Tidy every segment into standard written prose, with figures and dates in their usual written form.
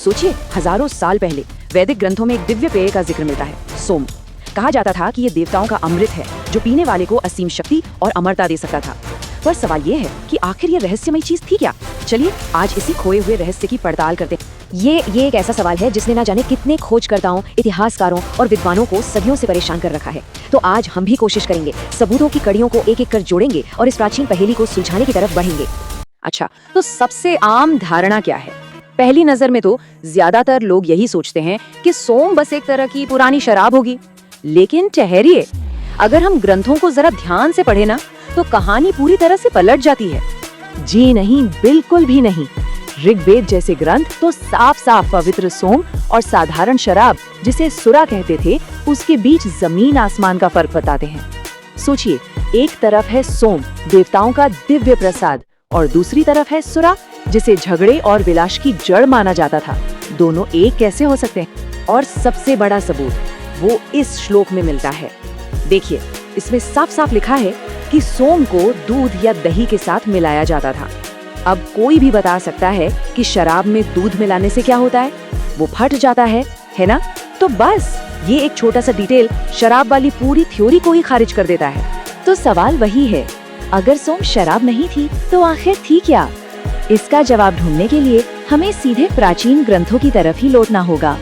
सोचिए, हजारों साल पहले वैदिक ग्रंथों में एक दिव्य पेय का जिक्र मिलता है, सोम। कहा जाता था कि ये देवताओं का अमृत है जो पीने वाले को असीम शक्ति और अमरता दे सकता था। पर सवाल ये है कि आखिर ये रहस्यमयी चीज थी क्या? चलिए आज इसी खोए हुए रहस्य की पड़ताल करते हैं। ये एक ऐसा सवाल है जिसने ना जाने कितने खोजकर्ताओं, इतिहासकारों और विद्वानों को सदियों से परेशान कर रखा है। तो आज हम भी कोशिश करेंगे, सबूतों की कड़ियों को एक एक कर जोड़ेंगे और इस प्राचीन पहेली को सुलझाने की तरफ बढ़ेंगे। अच्छा, तो सबसे आम धारणा क्या है? पहली नजर में तो ज्यादातर लोग यही सोचते हैं कि सोम बस एक तरह की पुरानी शराब होगी। लेकिन ठहरिए, अगर हम ग्रंथों को जरा ध्यान से पढ़े ना, तो कहानी पूरी तरह से पलट जाती है। जी नहीं, बिल्कुल भी नहीं। ऋग्वेद जैसे ग्रंथ तो साफ साफ पवित्र सोम और साधारण शराब, जिसे सुरा कहते थे, उसके बीच जमीन आसमान का फर्क बताते हैं। सोचिए, एक तरफ है सोम, देवताओं का दिव्य प्रसाद, और दूसरी तरफ है सुरा, जिसे झगड़े और विलास की जड़ माना जाता था। दोनों एक कैसे हो सकते हैं? और सबसे बड़ा सबूत वो इस श्लोक में मिलता है। देखिए, इसमें साफ साफ लिखा है कि सोम को दूध या दही के साथ मिलाया जाता था। अब कोई भी बता सकता है कि शराब में दूध मिलाने से क्या होता है? वो फट जाता है ना? तो बस ये एक छोटा सा डिटेल शराब वाली पूरी थ्योरी को ही खारिज कर देता है। तो सवाल वही है, अगर सोम शराब नहीं थी तो आखिर थी क्या? इसका जवाब ढूंढने के लिए हमें सीधे प्राचीन ग्रंथों की तरफ ही लौटना होगा।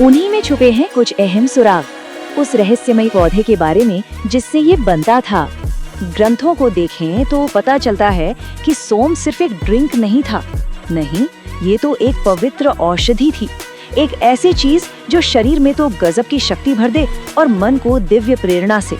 उन्हीं में छुपे हैं कुछ अहम सुराग, उस रहस्यमयी पौधे के बारे में जिससे ये बनता था। ग्रंथों को देखें तो पता चलता है कि सोम सिर्फ एक ड्रिंक नहीं था। नहीं, ये तो एक पवित्र औषधि थी, एक ऐसी चीज जो शरीर में तो गजब की शक्ति भर दे और मन को दिव्य प्रेरणा से।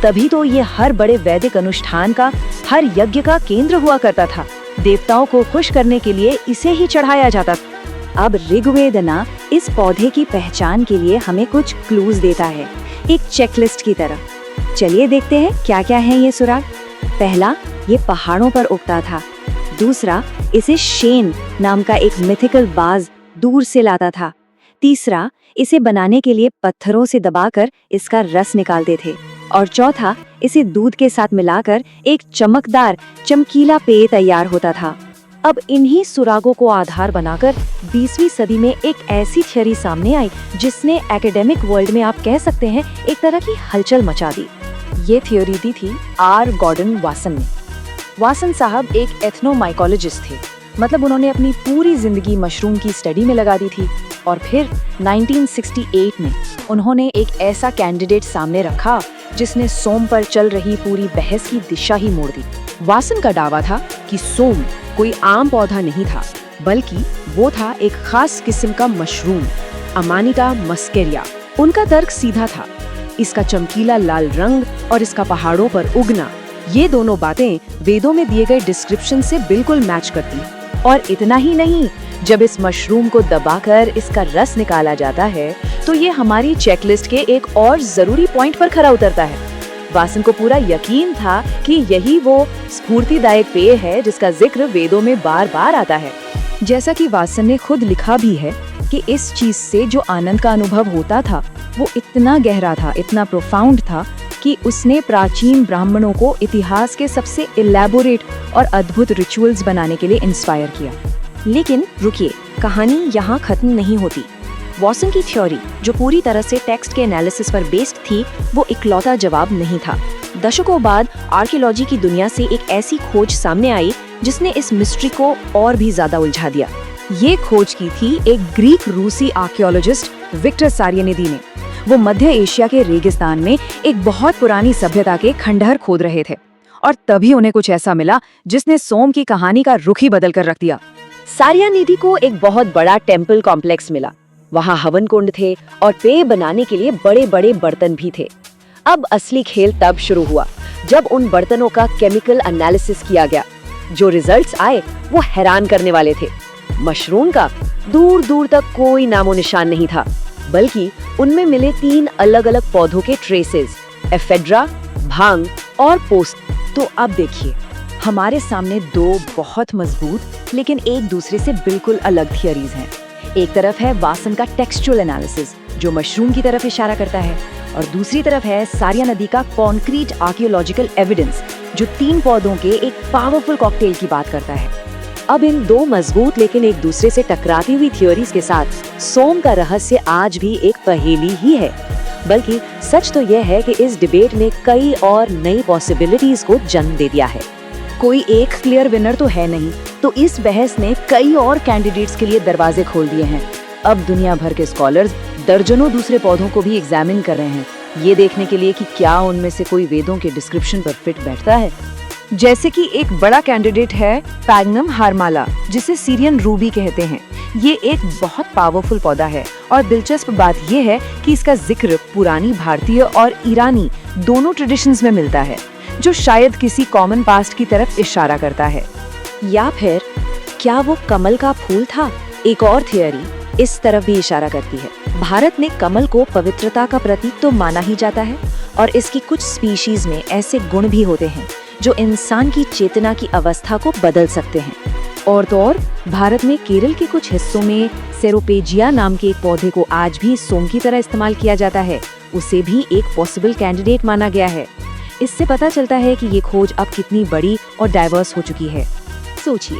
तभी तो ये हर बड़े वैदिक अनुष्ठान का, हर यज्ञ का केंद्र हुआ करता था। देवताओं को खुश करने के लिए इसे ही चढ़ाया जाता था। अब ऋग्वेद ना इस पौधे की पहचान के लिए हमें कुछ क्लूज देता है, एक चेकलिस्ट की तरह। चलिए देखते हैं क्या क्या है ये सुराग। पहला, ये पहाड़ों पर उगता था। दूसरा, इसे शेन नाम का एक मिथिकल बाज दूर से लाता था। तीसरा, इसे बनाने के लिए पत्थरों से दबाकर इसका रस निकालते थे। और चौथा, इसे दूध के साथ मिलाकर एक चमकदार चमकीला पेय तैयार होता था। अब इन्हीं सुरागों को आधार बनाकर 20वीं सदी में एक ऐसी थ्योरी सामने आई जिसने एकेडमिक वर्ल्ड में, आप कह सकते हैं, एक तरह की हलचल मचा दी। ये थ्योरी दी थी आर गॉर्डन वासन ने। वासन साहब एक एथनोमाइकोलॉजिस्ट थे, मतलब उन्होंने अपनी पूरी जिंदगी मशरूम की स्टडी में लगा दी थी। और फिर 1968 में उन्होंने एक ऐसा कैंडिडेट सामने रखा जिसने सोम पर चल रही पूरी बहस की दिशा ही मोड़ दी। वासन का दावा था कि सोम कोई आम पौधा नहीं था, बल्कि वो था एक खास किस्म का मशरूम, अमानिटा मस्केरिया। उनका तर्क सीधा था, इसका चमकीला लाल रंग और इसका पहाड़ों पर उगना, ये दोनों बातें वेदों में दिए गए डिस्क्रिप्शन से बिल्कुल मैच करती। और इतना ही नहीं, जब इस मशरूम को दबाकर इसका रस निकाला जाता है तो ये हमारी चेकलिस्ट के एक और जरूरी पॉइंट पर खरा उतरता है। वासन को पूरा यकीन था कि यही वो स्फूर्तिदायक पेय है जिसका जिक्र वेदों में बार बार आता है। जैसा कि वासन ने खुद लिखा भी है कि इस चीज से जो आनंद का अनुभव होता था वो इतना गहरा था, इतना प्रोफाउंड था कि उसने प्राचीन ब्राह्मणों को इतिहास के सबसे इलैबोरेट और अद्भुत रिचुअल्स बनाने के लिए इंस्पायर किया। लेकिन रुकिए, कहानी यहाँ खत्म नहीं होती। वासन की थ्योरी, जो पूरी तरह से टेक्स्ट के एनालिसिस पर बेस्ड थी, वो इकलौता जवाब नहीं था। दशकों बाद आर्कियोलॉजी की दुनिया से एक ऐसी खोज सामने आई जिसने इस मिस्ट्री को और भी ज्यादा उलझा दिया। ये खोज की थी एक ग्रीक रूसी आर्कियोलॉजिस्ट विक्टर सारियानिदी ने। वो मध्य एशिया के रेगिस्तान में एक बहुत पुरानी सभ्यता के खंडहर खोद रहे थे, और तभी उन्हें कुछ ऐसा मिला जिसने सोम की कहानी का रुख ही बदल कर रख दिया। सारियानिदी को एक बहुत बड़ा टेम्पल कॉम्प्लेक्स मिला। वहाँ हवन कुंड थे और पेय बनाने के लिए बड़े बड़े बर्तन भी थे। अब असली खेल तब शुरू हुआ जब उन बर्तनों का केमिकल एनालिसिस किया गया। जो रिजल्ट्स आए वो हैरान करने वाले थे। मशरूम का दूर दूर तक कोई नामो निशान नहीं था, बल्कि उनमें मिले 3 अलग अलग पौधों के ट्रेसेस, एफेड्रा, भांग और पोस्ट। तो अब देखिए, हमारे सामने 2 बहुत मजबूत लेकिन एक दूसरे से बिल्कुल अलग थियरीज हैं। एक तरफ है वासन का टेक्सचुअल एनालिसिस जो मशरूम की तरफ इशारा करता है, और दूसरी तरफ है सारियानिदी का कॉन्क्रीट आर्कियोलॉजिकल एविडेंस जो 3 पौधों के एक पावरफुल कॉकटेल की बात करता है। अब इन दो मजबूत लेकिन एक दूसरे से टकराती हुई थ्योरीज के साथ सोम का रहस्य आज भी एक पहेली ही है। बल्कि सच तो यह है कि इस डिबेट ने कई और नई पॉसिबिलिटीज को जन्म दे दिया है। कोई एक क्लियर विनर तो है नहीं, तो इस बहस ने कई और कैंडिडेट्स के लिए दरवाजे खोल दिए हैं। अब दुनिया भर के स्कॉलर्स दर्जनों दूसरे पौधों को भी एग्जामिन कर रहे हैं, ये देखने के लिए कि क्या उनमें से कोई वेदों के डिस्क्रिप्शन पर फिट बैठता है। जैसे कि एक बड़ा कैंडिडेट है पैगनम हारमाला, जिसे सीरियन रूबी कहते हैं। ये एक बहुत पावरफुल पौधा है और दिलचस्प बात यह है कि इसका जिक्र पुरानी भारतीय और ईरानी दोनों ट्रेडिशंस में मिलता है, जो शायद किसी कॉमन पास्ट की तरफ इशारा करता है। या फिर क्या वो कमल का फूल था? एक और थियरी इस तरफ भी इशारा करती है। भारत में कमल को पवित्रता का प्रतीक तो माना ही जाता है और इसकी कुछ स्पीशीज में ऐसे गुण भी होते हैं जो इंसान की चेतना की अवस्था को बदल सकते हैं। और तो और भारत में केरल के कुछ हिस्सों में सेरोपेजिया नाम के एक पौधे को आज भी सोम की तरह इस्तेमाल किया जाता है। उसे भी एक पॉसिबल कैंडिडेट माना गया है। इससे पता चलता है कि ये खोज अब कितनी बड़ी और डाइवर्स हो चुकी है। सोचिए,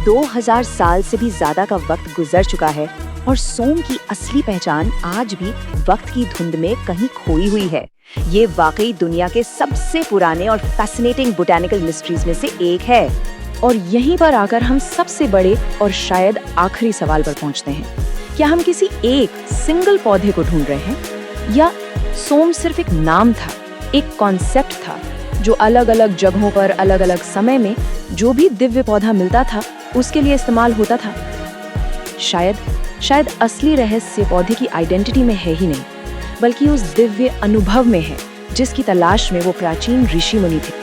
2000 साल से भी ज्यादा का वक्त गुजर चुका है और सोम की असली पहचान आज भी वक्त की धुंध में कहीं खोई हुई है। ये वाकई दुनिया के सबसे पुराने और फैसिनेटिंग बोटैनिकल मिस्ट्रीज में से एक है। और यहीं पर आकर हम सबसे बड़े और शायद आखिरी सवाल पर पहुंचते हैं। क्या हम किसी एक सिंगल पौधे को ढूंढ रहे हैं, या सोम सिर्फ एक नाम था, एक कॉन्सेप्ट था जो अलग अलग जगहों पर अलग अलग समय में जो भी दिव्य पौधा मिलता था उसके लिए इस्तेमाल होता था? शायद असली रहस्य पौधे की आइडेंटिटी में है ही नहीं, बल्कि उस दिव्य अनुभव में है जिसकी तलाश में वो प्राचीन ऋषि मुनि थे।